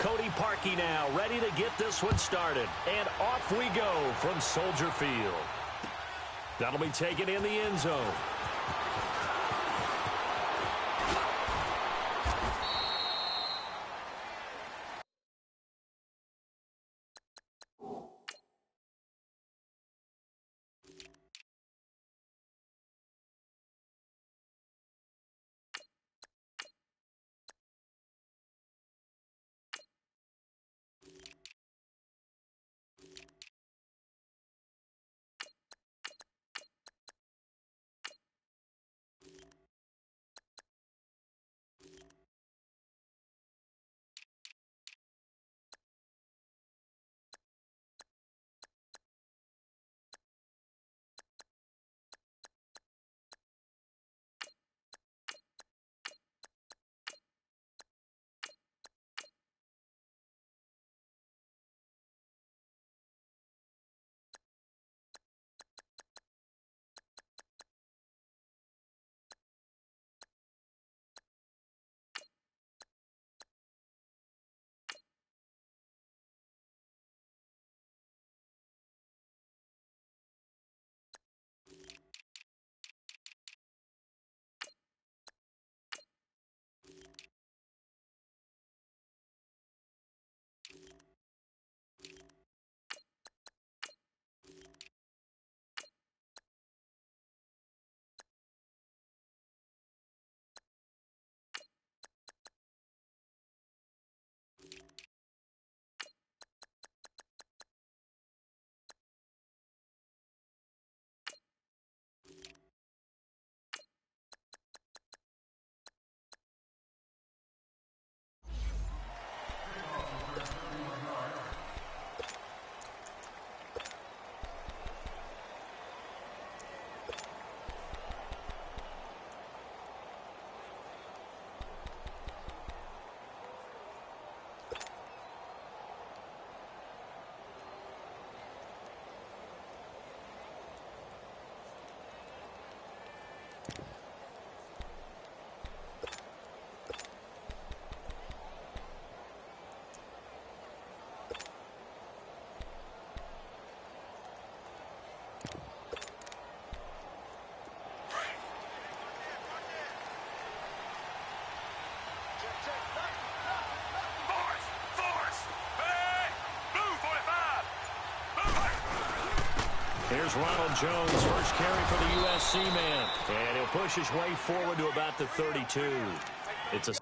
Cody Parkey now, ready to get this one started. And off we go from Soldier Field. That'll be taken in the end zone. Here's Ronald Jones, first carry for the USC man. And he'll push his way forward to about the 32. It's a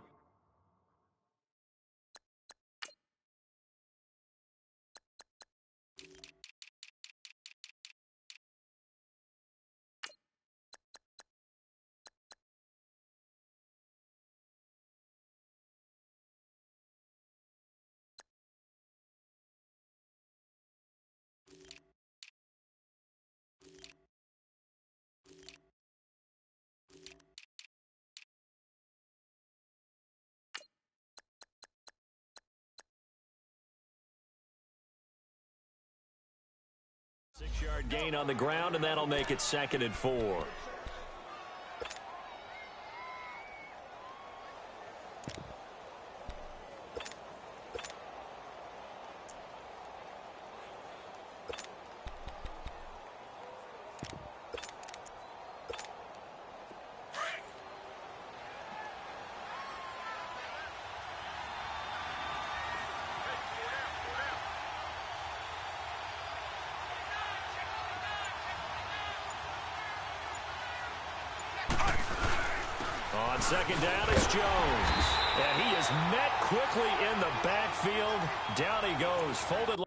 six-yard gain on the ground, and that'll make it 2nd and 4. On 2nd down, it's Jones. And he is met quickly in the backfield. Down he goes, folded.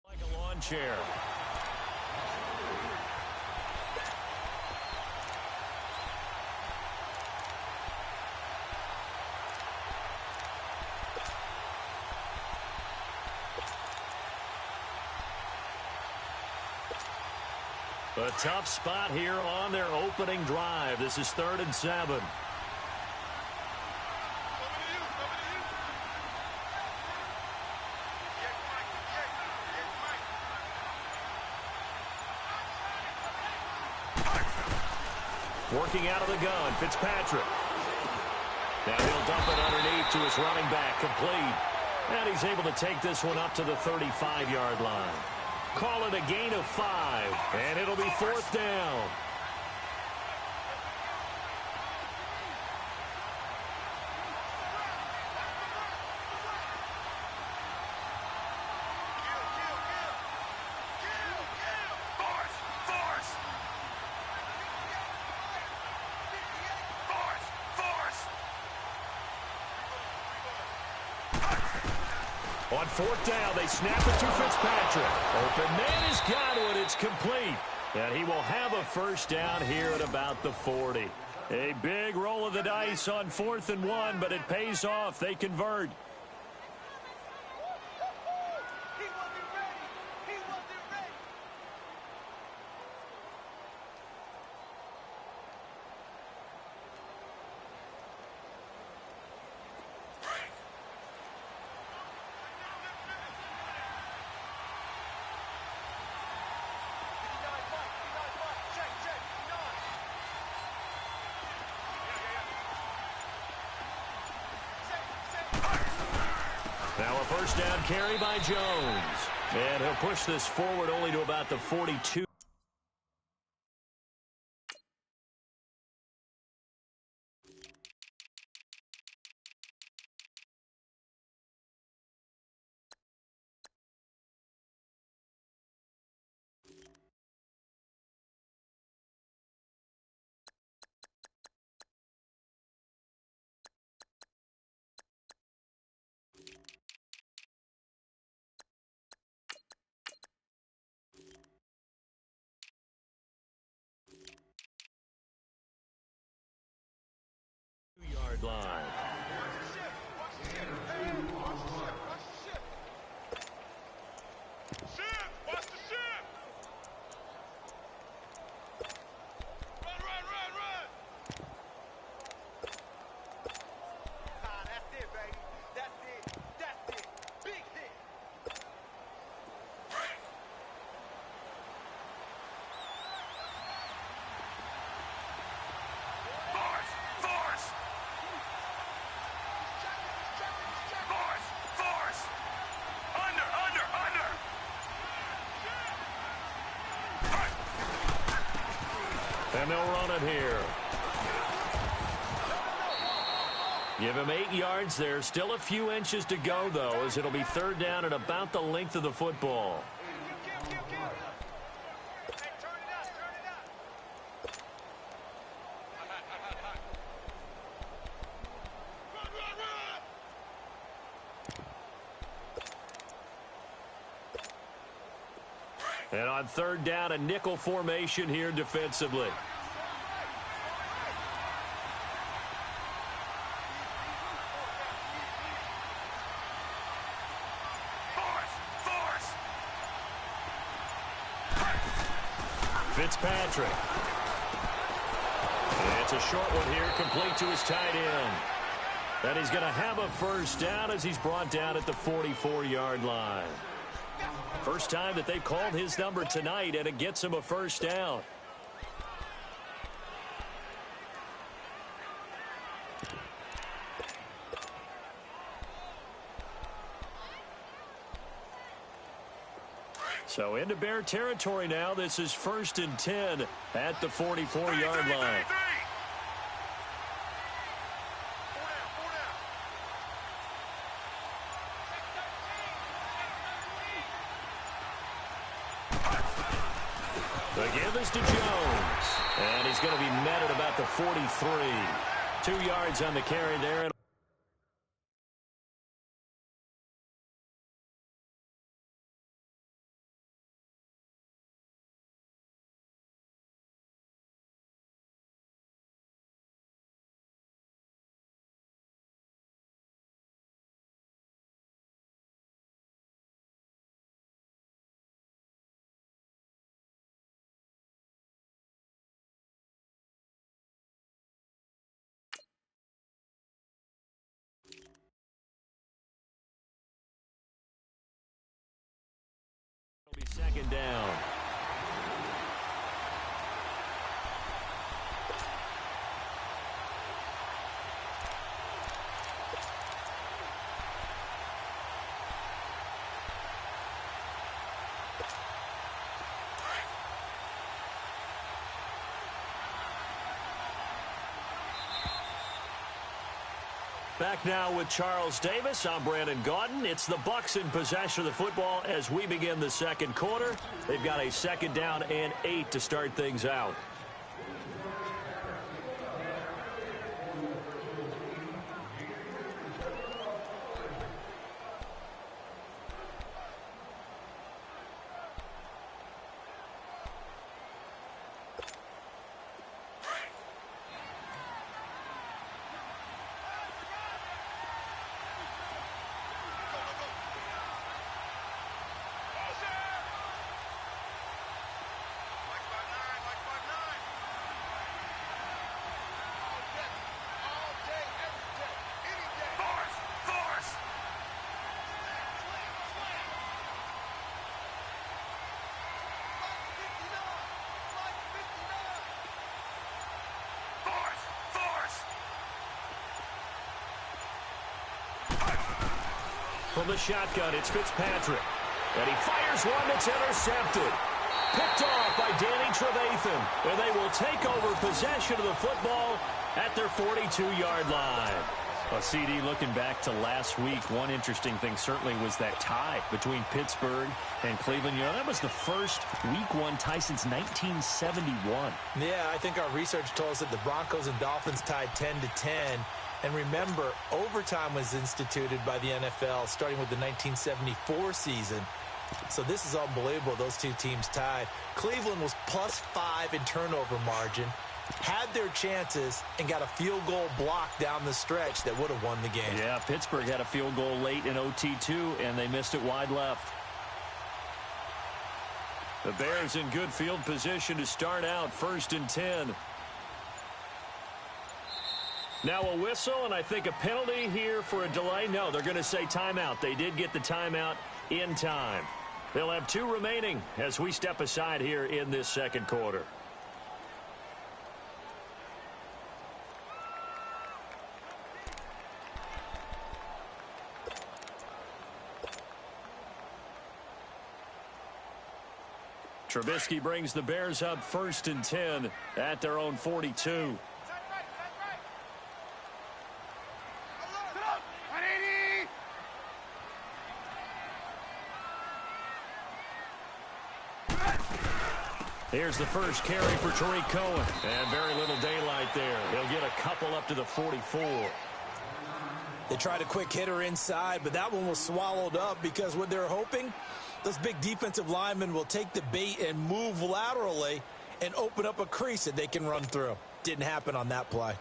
Like a lawn chair. A tough spot here on their opening drive. This is 3rd and 7. Working out of the gun, Fitzpatrick. Now he'll dump it underneath to his running back, complete. And he's able to take this one up to the 35-yard line. Call it a gain of 5, and it'll be 4th down. On 4th down, they snap it to Fitzpatrick. Open man has got it. It's complete. And he will have a 1st down here at about the 40. A big roll of the dice on 4th and 1, but it pays off. They convert. Now a 1st down carry by Jones. And he'll push this forward only to about the 42. Yard line. And they'll run it here. Give him 8 yards there. Still a few inches to go, though, as it'll be 3rd down at about the length of the football. And on 3rd down, a nickel formation here defensively. Fitzpatrick. And it's a short one here, complete to his tight end. And he's going to have a 1st down as he's brought down at the 44-yard line. First time that they've called his number tonight, and it gets him a 1st down. So into Bear territory now. This is 1st and 10 at the 44-yard line. The give is to Jones. And he's going to be met at about the 43. 2 yards on the carry there. second down. Back now with Charles Davis. I'm Brandon Gaudin. It's the Bucs in possession of the football as we begin the second quarter. They've got a second down and 8 to start things out. From the shotgun, it's Fitzpatrick. And he fires one that's intercepted. Picked off by Danny Trevathan. And they will take over possession of the football at their 42-yard line. Well, CD, looking back to last week, one interesting thing certainly was that tie between Pittsburgh and Cleveland. You know, that was the first Week 1 tie since 1971. Yeah, I think our research told us that the Broncos and Dolphins tied 10-10. And remember, overtime was instituted by the NFL starting with the 1974 season. So this is unbelievable, those two teams tied. Cleveland was +5 in turnover margin, had their chances, and got a field goal block down the stretch that would have won the game. Yeah, Pittsburgh had a field goal late in OT too, and they missed it wide left. The Bears in good field position to start out, 1st and 10. Now a whistle, and I think a penalty here for a delay. No, they're going to say timeout. They did get the timeout in time. They'll have 2 remaining as we step aside here in this second quarter. Trubisky brings the Bears up 1st and 10 at their own 42. Here's the first carry for Tariq Cohen. And very little daylight there. He'll get a couple up to the 44. They tried a quick hitter inside, but that one was swallowed up because what they're hoping, those big defensive linemen will take the bait and move laterally and open up a crease that they can run through. Didn't happen on that play.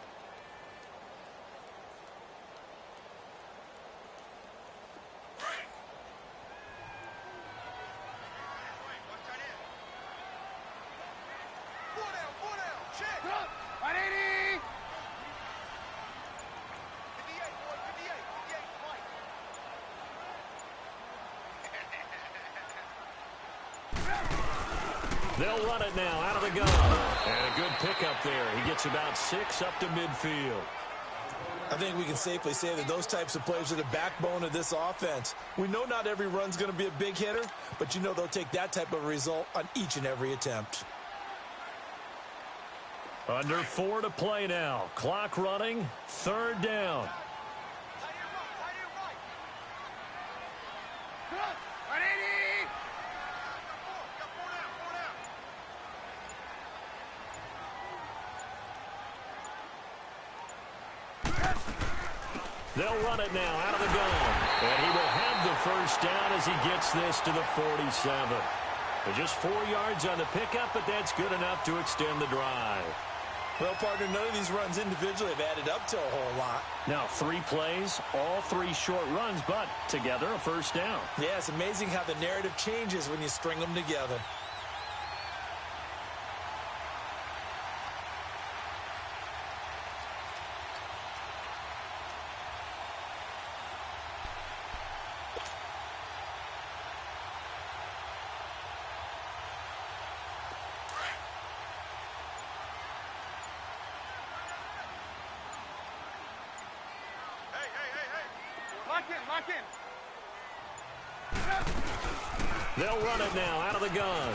They'll run it now out of the gun. And a good pickup there. He gets about 6 up to midfield. I think we can safely say that those types of plays are the backbone of this offense. We know not every run's going to be a big hitter, but you know they'll take that type of result on each and every attempt. Under 4 to play now. Clock running. 3rd down. They'll run it now out of the gun. And he will have the first down as he gets this to the 47. Just 4 yards on the pickup, but that's good enough to extend the drive. Well, partner, none of these runs individually have added up to a whole lot. Now, 3 plays, all 3 short runs, but together a first down. Yeah, it's amazing how the narrative changes when you string them together. Lock in. They'll run it now out of the gun.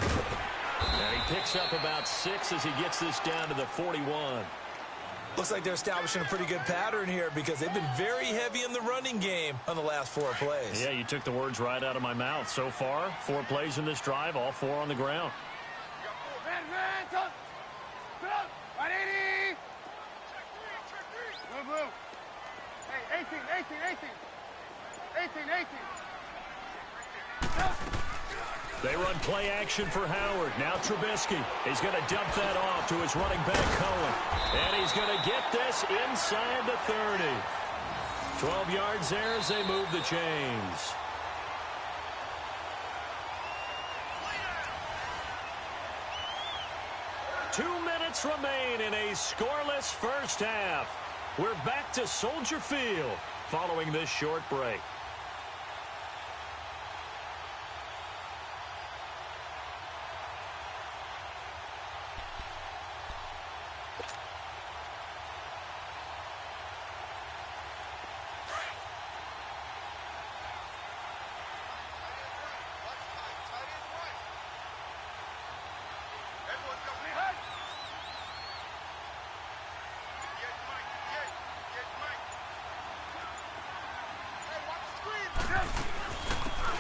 And he picks up about 6 as he gets this down to the 41. Looks like they're establishing a pretty good pattern here because they've been very heavy in the running game on the last 4 plays. Yeah, you took the words right out of my mouth. So far, 4 plays in this drive, all 4 on the ground. Man, 180. Move. Hey, 18. They run play action for Howard. Now Trubisky. He's going to dump that off to his running back, Cohen. And he's going to get this inside the 30. 12 yards there as they move the chains. Two minutes remain in a scoreless first half. We're back to Soldier Field following this short break.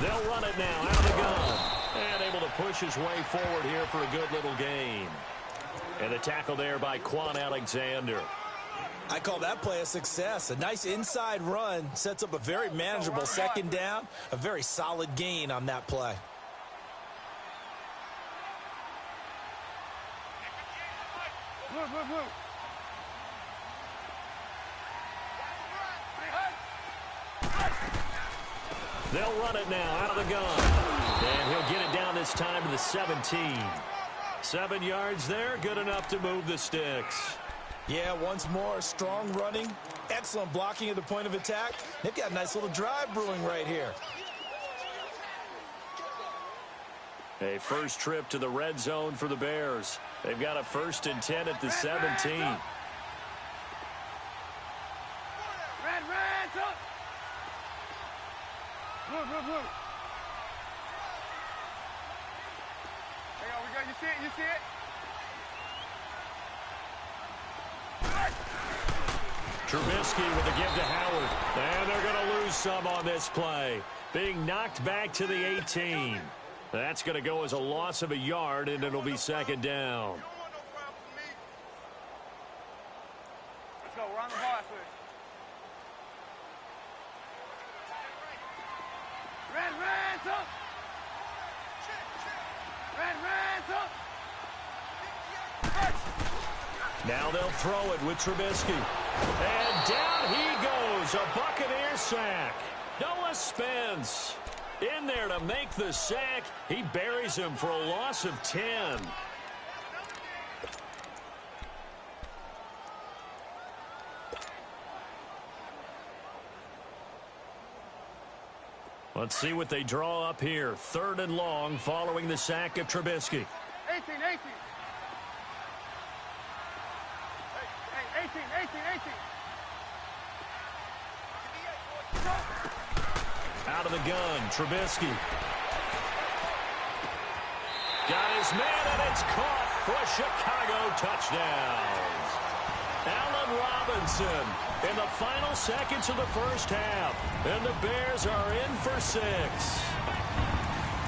They'll run it now out of the gun. And able to push his way forward here for a good little gain. And the tackle there by Quan Alexander. I call that play a success. A nice inside run sets up a very manageable second down. A very solid gain on that play. Move. They'll run it now out of the gun. And he'll get it down this time to the 17. 7 yards there, good enough to move the sticks. Yeah, once more, strong running, excellent blocking at the point of attack. They've got a nice little drive brewing right here. A first trip to the red zone for the Bears. They've got a 1st and 10 at the 17. Red, up. Move. Hang on, we got, you see it? Trubisky with a give to Howard. And they're going to lose some on this play. Being knocked back to the 18. That's going to go as a loss of a yard, and it'll be second down. Let's go, we're on the ball after this. Red, up. Red, up. Now they'll throw it with Trubisky. And down he goes. A Buccaneer sack. Noah Spence in there to make the sack. He buries him for a loss of 10. Let's see what they draw up here. 3rd and long following the sack of Trubisky. 18. Hey, 18. Out of the gun, Trubisky. Got his man, and it's caught for a Chicago touchdown. Allen Robinson in the final seconds of the first half. And the Bears are in for 6.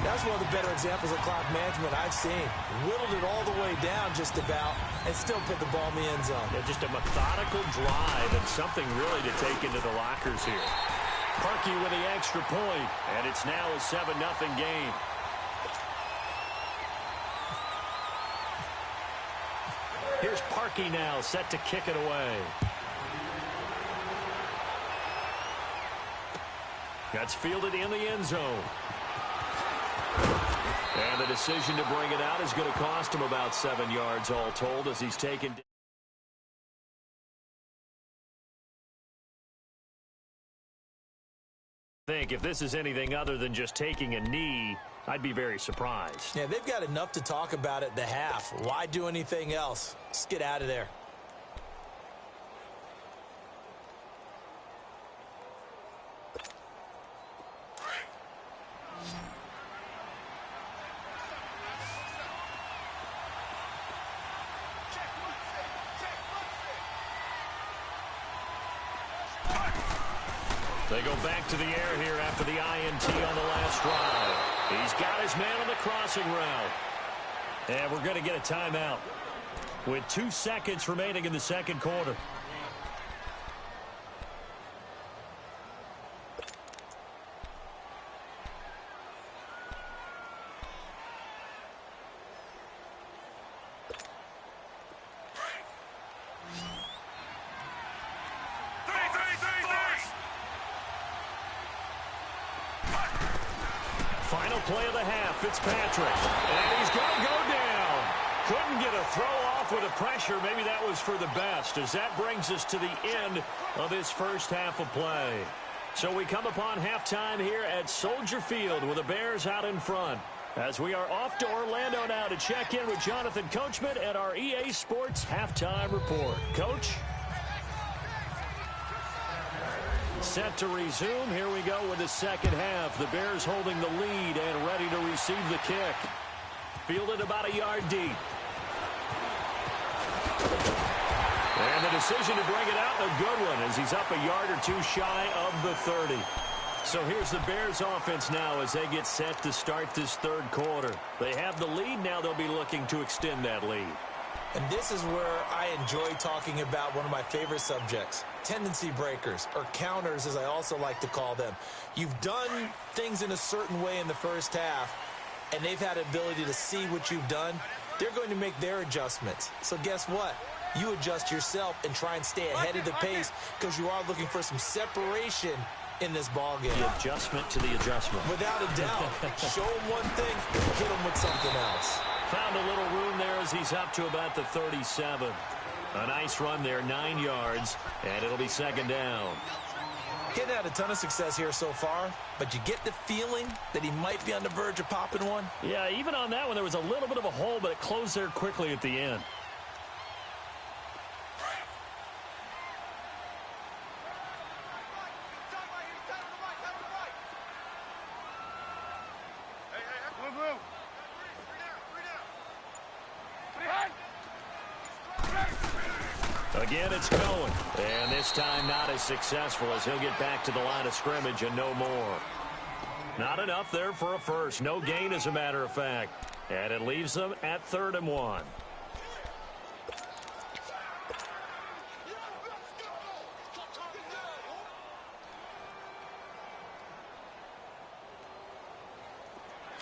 That's one of the better examples of clock management I've seen. Whittled it all the way down just about and still put the ball in the end zone. Yeah, just a methodical drive and something really to take into the lockers here. Parkey with the extra point, and it's now a 7-0 game. Here's Parkey now, set to kick it away. That's fielded in the end zone. And the decision to bring it out is going to cost him about 7 yards all told as he's taken. I think if this is anything other than just taking a knee, I'd be very surprised. Yeah, they've got enough to talk about at the half. Why do anything else? Just get out of there. They go back to the air here after the INT on the last drive. He's got his man on the crossing route. And we're going to get a timeout with 2 seconds remaining in the second quarter. Final play of the half, Fitzpatrick. And he's going to go down. Couldn't get a throw off with the pressure. Maybe that was for the best, as that brings us to the end of this first half of play. So we come upon halftime here at Soldier Field with the Bears out in front. As we are off to Orlando now to check in with Jonathan Coachman at our EA Sports Halftime Report. Coach? Set to resume. Here we go with the second half. The Bears holding the lead and ready to receive the kick. Fielded about a yard deep. And the decision to bring it out, a good one, as he's up a yard or two shy of the 30. So here's the Bears offense now as they get set to start this third quarter. They have the lead. Now they'll be looking to extend that lead. And this is where I enjoy talking about one of my favorite subjects, tendency breakers, or counters as I also like to call them. You've done things in a certain way in the first half, and they've had the ability to see what you've done. They're going to make their adjustments. So guess what? You adjust yourself and try and stay ahead of the pace because you are looking for some separation in this ball game. The adjustment to the adjustment. Without a doubt. Show him one thing, hit him with something else. Found a little room there as he's up to about the 37. A nice run there, 9 yards, and it'll be second down. Getting had a ton of success here so far, but you get the feeling that he might be on the verge of popping one. Yeah, even on that one, there was a little bit of a hole, but it closed there quickly at the end. Again, it's Cohen. And this time not as successful as he'll get back to the line of scrimmage and no more. Not enough there for a first. No gain, as a matter of fact. And it leaves them at 3rd and 1.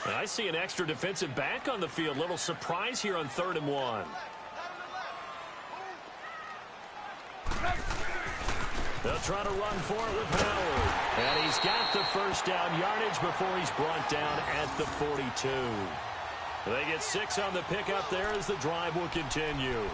And I see an extra defensive back on the field. Little surprise here on 3rd and 1. They'll try to run for it with Howard. And he's got the first down yardage before he's brought down at the 42. They get 6 on the pickup there as the drive will continue.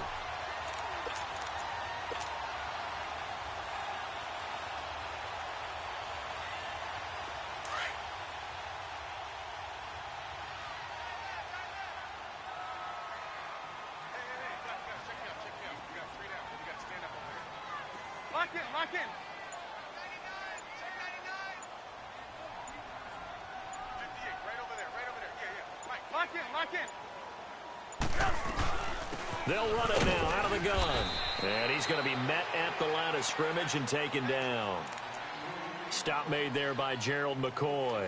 Lock in. 58, right over there. Yeah. Mike, lock in. They'll run it now out of the gun. And he's going to be met at the line of scrimmage and taken down. Stop made there by Gerald McCoy.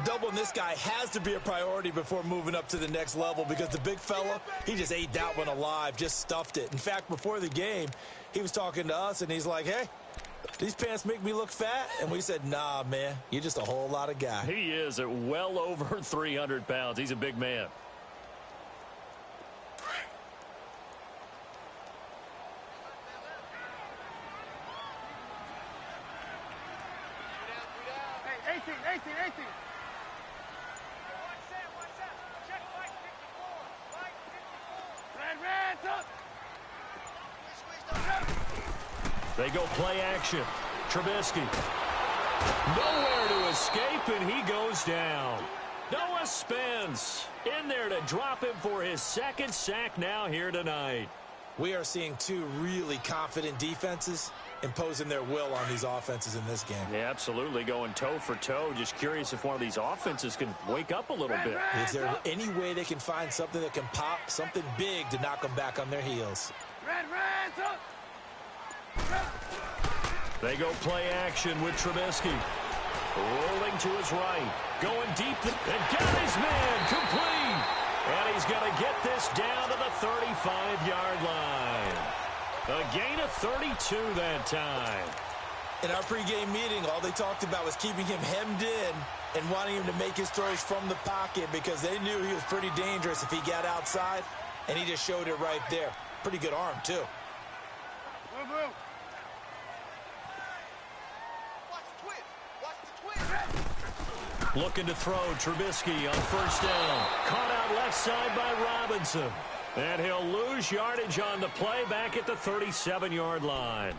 Doubling this guy has to be a priority before moving up to the next level because the big fella, he just ate that one alive, just stuffed it. In fact, before the game, he was talking to us, and he's like, hey, these pants make me look fat? And we said, nah, man, you're just a whole lot of guy. He is at well over 300 pounds. He's a big man. Hey, 18. Red, up. They go play action. Trubisky. Nowhere to escape, and he goes down. Noah Spence in there to drop him for his second sack now here tonight. We are seeing two really confident defenses imposing their will on these offenses in this game. Yeah, absolutely, going toe for toe. Just curious if one of these offenses can wake up a little bit. Is there any way they can find something that can pop, something big to knock them back on their heels? Red, up. They go play action with Trubisky. Rolling to his right. Going deep and got his man complete. And he's going to get this down to the 35-yard line. A gain of 32 that time. In our pregame meeting, all they talked about was keeping him hemmed in and wanting him to make his throws from the pocket because they knew he was pretty dangerous if he got outside, and he just showed it right there. Pretty good arm, too. Move, move. Watch the twist. Watch the twist. Looking to throw Trubisky on first down. Caught out left side by Robinson. And he'll lose yardage on the play back at the 37-yard line.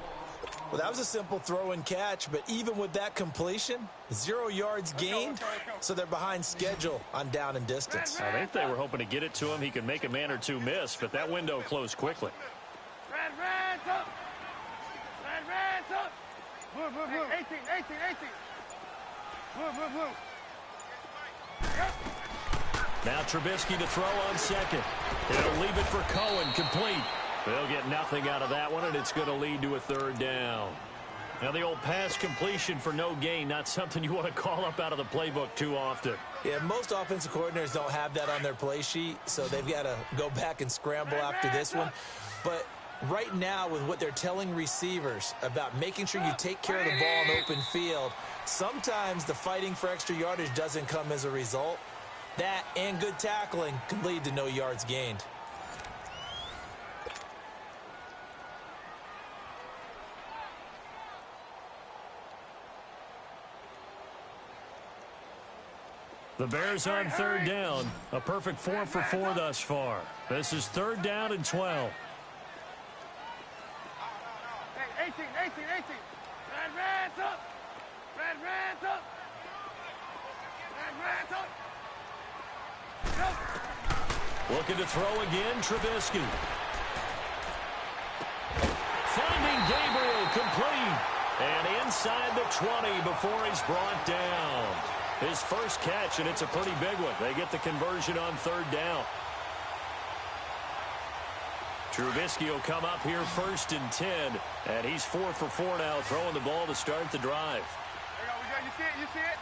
Well, that was a simple throw and catch, but even with that completion, 0 yards gained, so they're behind schedule on down and distance. I think they were hoping to get it to him. He could make a man or two miss, but that window closed quickly. Red up. Red up. Move, move, move. 18. Move. Now Trubisky to throw on second. He'll leave it for Cohen, complete. They'll get nothing out of that one, and it's going to lead to a third down. Now the old pass completion for no gain, not something you want to call up out of the playbook too often. Yeah, most offensive coordinators don't have that on their play sheet, so they've got to go back and scramble after this one. But right now, with what they're telling receivers about making sure you take care of the ball in open field, sometimes the fighting for extra yardage doesn't come as a result. That and good tackling can lead to no yards gained. The Bears on third down. A perfect 4 for 4 thus far. This is third down and 12. Hey, 18. Red up. Looking to throw again, Trubisky. Finding Gabriel, complete. And inside the 20 before he's brought down. His first catch, and it's a pretty big one. They get the conversion on third down. Trubisky will come up here first and 10, and he's 4 for 4 now, throwing the ball to start the drive. There we go. You see it?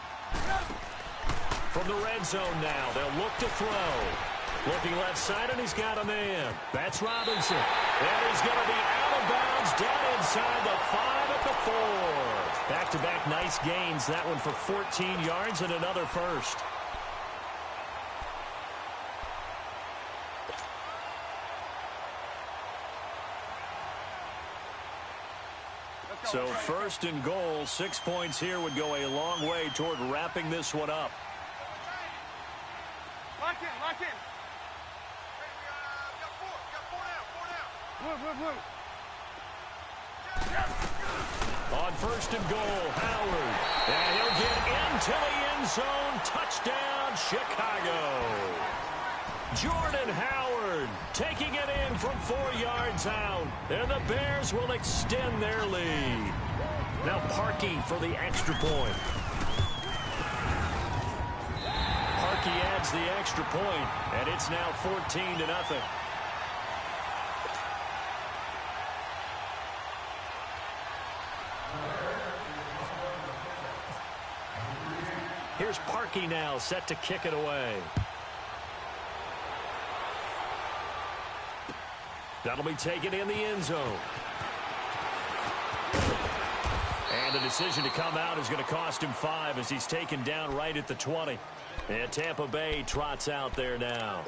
From the red zone now, they'll look to throw. Looking left side, and he's got a man. That's Robinson. And he's going to be out of bounds down inside the 5 at the 4. Back-to-back nice gains. That one for 14 yards and another first. So first and goal, 6 points here would go a long way toward wrapping this one up. Lock in. Got 4 now. Move. On first and goal, Howard. And he'll get into the end zone. Touchdown, Chicago. Jordan Howard taking it in from 4 yards out. And the Bears will extend their lead. Now Parkey for the extra point. Parkey adds the extra point, and it's now 14-0. Here's Parkey now, set to kick it away. That'll be taken in the end zone. And the decision to come out is going to cost him 5 as he's taken down right at the 20. And Tampa Bay trots out there now.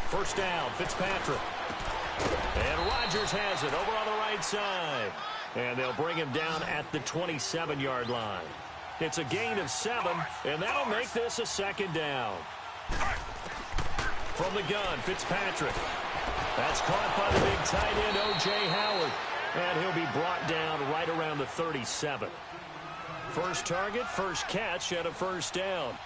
First down, Fitzpatrick. And Rodgers has it over on the right side. And they'll bring him down at the 27-yard line. It's a gain of 7, and that'll make this a second down. From the gun, Fitzpatrick. That's caught by the big tight end, O.J. Howard. And he'll be brought down right around the 37. First target, first catch, and a first down.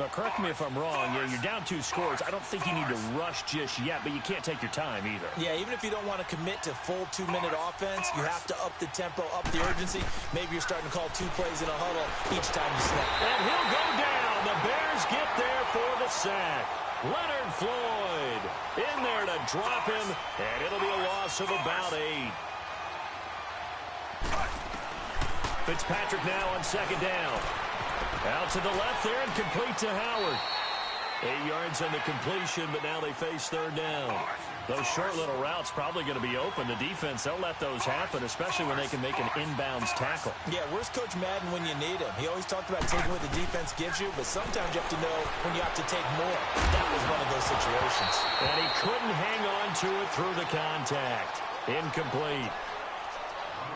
Now, correct me if I'm wrong. You're down 2 scores. I don't think you need to rush just yet, but you can't take your time either. Yeah, even if you don't want to commit to full 2-minute offense, you have to up the tempo, up the urgency. Maybe you're starting to call 2 plays in a huddle each time you snap. And he'll go down. The Bears get there for the sack. Leonard Floyd in there to drop him, and it'll be a loss of about 8. Fitzpatrick now on 2nd down. Out to the left there and complete to Howard. 8 yards on the completion, but now they face 3rd down. Those short little routes probably going to be open. The defense, they'll let those happen, especially when they can make an inbounds tackle. Yeah, where's Coach Madden when you need him? He always talked about taking what the defense gives you, but sometimes you have to know when you have to take more. That was one of those situations. And he couldn't hang on to it through the contact. Incomplete.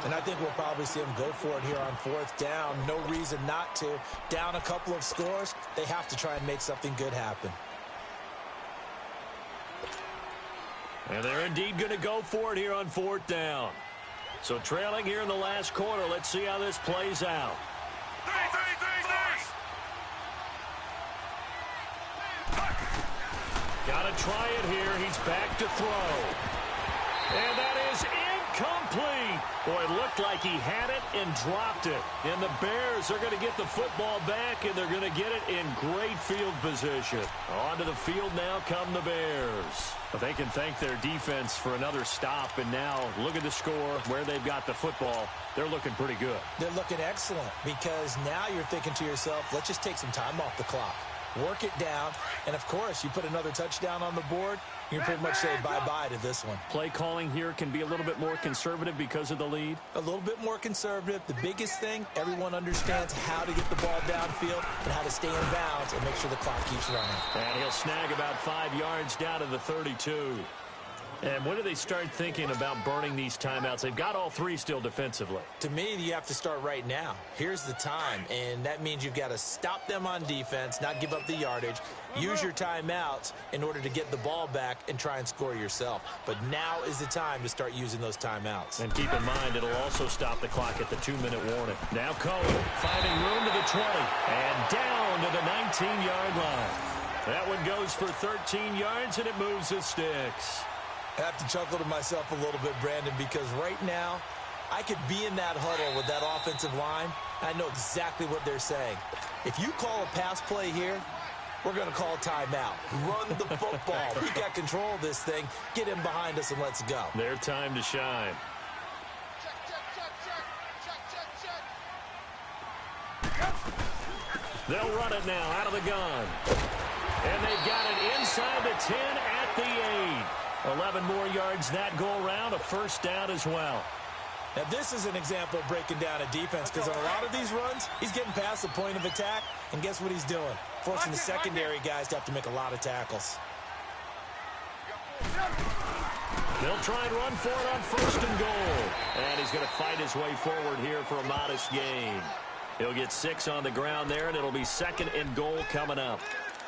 And I think we'll probably see them go for it here on 4th down. No reason not to. Down a couple of scores, they have to try and make something good happen. And they're indeed going to go for it here on 4th down. So trailing here in the last quarter. Let's see how this plays out. Got to try it here. He's back to throw. And that is incomplete. Boy, it looked like he had it and dropped it. And the Bears are going to get the football back, and they're going to get it in great field position. Onto the field now come the Bears. But they can thank their defense for another stop. And now look at the score, where they've got the football. They're looking pretty good. They're looking excellent because now you're thinking to yourself, let's just take some time off the clock. Work it down, and of course, you put another touchdown on the board, you can pretty much say bye-bye to this one. Play calling here can be a little bit more conservative because of the lead. A little bit more conservative. The biggest thing, everyone understands how to get the ball downfield and how to stay in bounds and make sure the clock keeps running. And he'll snag about 5 yards down to the 32. And when do they start thinking about burning these timeouts? They've got all 3 still defensively. To me, you have to start right now. Here's the time, and that means you've got to stop them on defense, not give up the yardage, use your timeouts in order to get the ball back and try and score yourself. But now is the time to start using those timeouts. And keep in mind, it'll also stop the clock at the 2-minute warning. Now Cohen finding room to the 20 and down to the 19-yard line. That one goes for 13 yards, and it moves the sticks. I have to chuckle to myself a little bit, Brandon, because right now I could be in that huddle with that offensive line. I know exactly what they're saying. If you call a pass play here, we're going to call a timeout. Run the football. We got control of this thing. Get him behind us and let's go. Their time to shine. They'll run it now out of the gun. And they've got it inside the 10 at the 8. 11 more yards that go around, a 1st down as well. Now, this is an example of breaking down a defense because on a lot of these runs, he's getting past the point of attack, and guess what he's doing? Forcing the secondary guys to have to make a lot of tackles. They'll try and run for it on 1st and goal. And he's going to fight his way forward here for a modest gain. He'll get 6 on the ground there, and it'll be 2nd and goal coming up.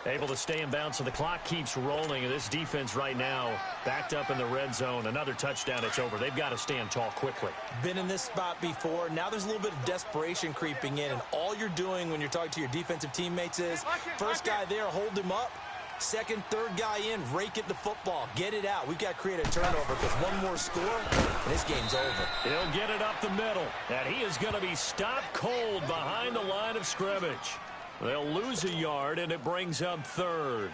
Able to stay in bounds, so the clock keeps rolling. And this defense right now backed up in the red zone. Another touchdown, it's over. They've got to stand tall quickly. Been in this spot before. Now there's a little bit of desperation creeping in. And all you're doing when you're talking to your defensive teammates is, first guy there, hold him up. 2nd, 3rd guy in, rake at the football. Get it out. We've got to create a turnover because one more score, and this game's over. He'll get it up the middle. And he is going to be stopped cold behind the line of scrimmage. They'll lose a yard, and it brings up 3rd.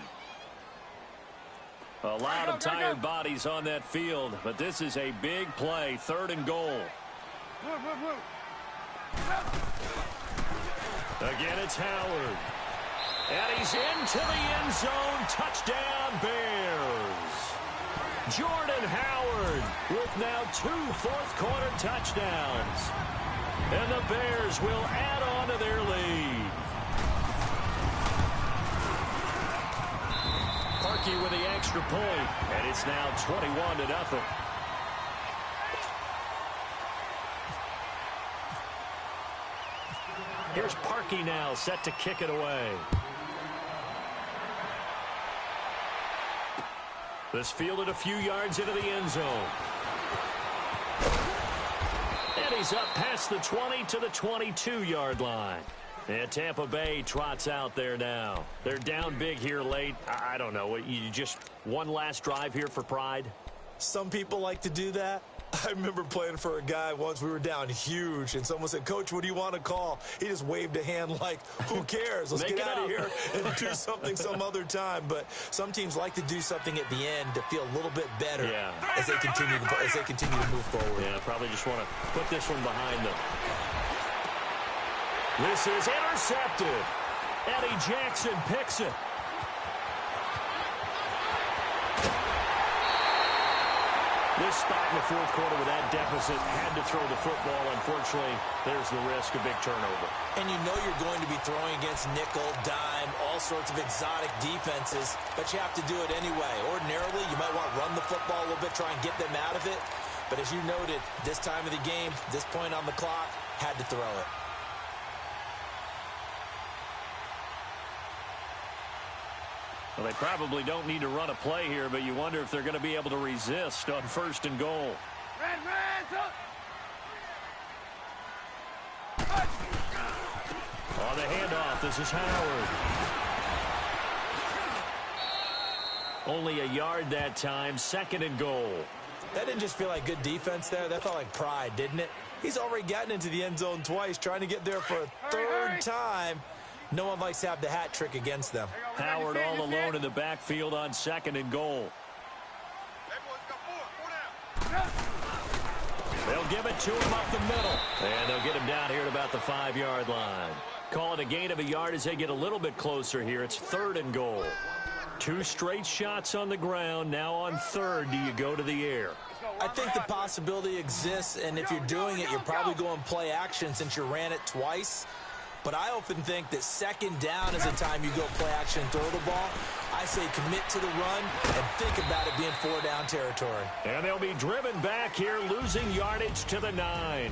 A lot of tired bodies on that field, but this is a big play, 3rd and goal. Again, it's Howard. And he's into the end zone. Touchdown, Bears. Jordan Howard with now 2 fourth-quarter touchdowns. And the Bears will add on to their lead. Parkey with the extra point, and it's now 21-0. Here's Parkey now, set to kick it away. This fielded a few yards into the end zone. And he's up past the 20 to the 22-yard line. And Tampa Bay trots out there now. They're down big here late. I don't know. You just one last drive here for pride? Some people like to do that. I remember playing for a guy once. We were down huge, and someone said, "Coach, what do you want to call?" He just waved a hand like, who cares? Let's get out of here and do something some other time. But some teams like to do something at the end to feel a little bit better as they continue to move forward. Yeah, probably just want to put this one behind them. This is intercepted. Eddie Jackson picks it. This spot in the fourth quarter with that deficit had to throw the football. Unfortunately, there's the risk of big turnover. And you know you're going to be throwing against nickel, dime, all sorts of exotic defenses, but you have to do it anyway. Ordinarily, you might want to run the football a little bit, try and get them out of it. But as you noted, this time of the game, this point on the clock, had to throw it. Well, they probably don't need to run a play here, but you wonder if they're going to be able to resist on 1st and goal. On the handoff, this is Howard. Only a yard that time, 2nd and goal. That didn't just feel like good defense there. That felt like pride, didn't it? He's already gotten into the end zone twice, trying to get there for a 3rd time. No one likes to have the hat trick against them. Howard all alone in the backfield on 2nd and goal. They'll give it to him up the middle. And they'll get him down here at about the 5-yard line. Call it a gain of a yard as they get a little bit closer here. It's 3rd and goal. 2 straight shots on the ground. Now on 3rd, do you go to the air? I think the possibility exists, and if you're doing it, you're probably going play action since you ran it twice. But I often think that 2nd down is the time you go play action and throw the ball. I say commit to the run and think about it being 4-down territory. And they'll be driven back here, losing yardage to the 9.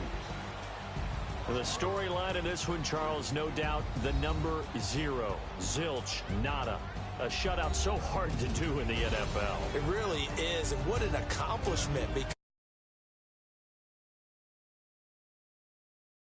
The storyline in this one, Charles, no doubt the number 0. Zilch, nada. A shutout so hard to do in the NFL. It really is, and what an accomplishment. Because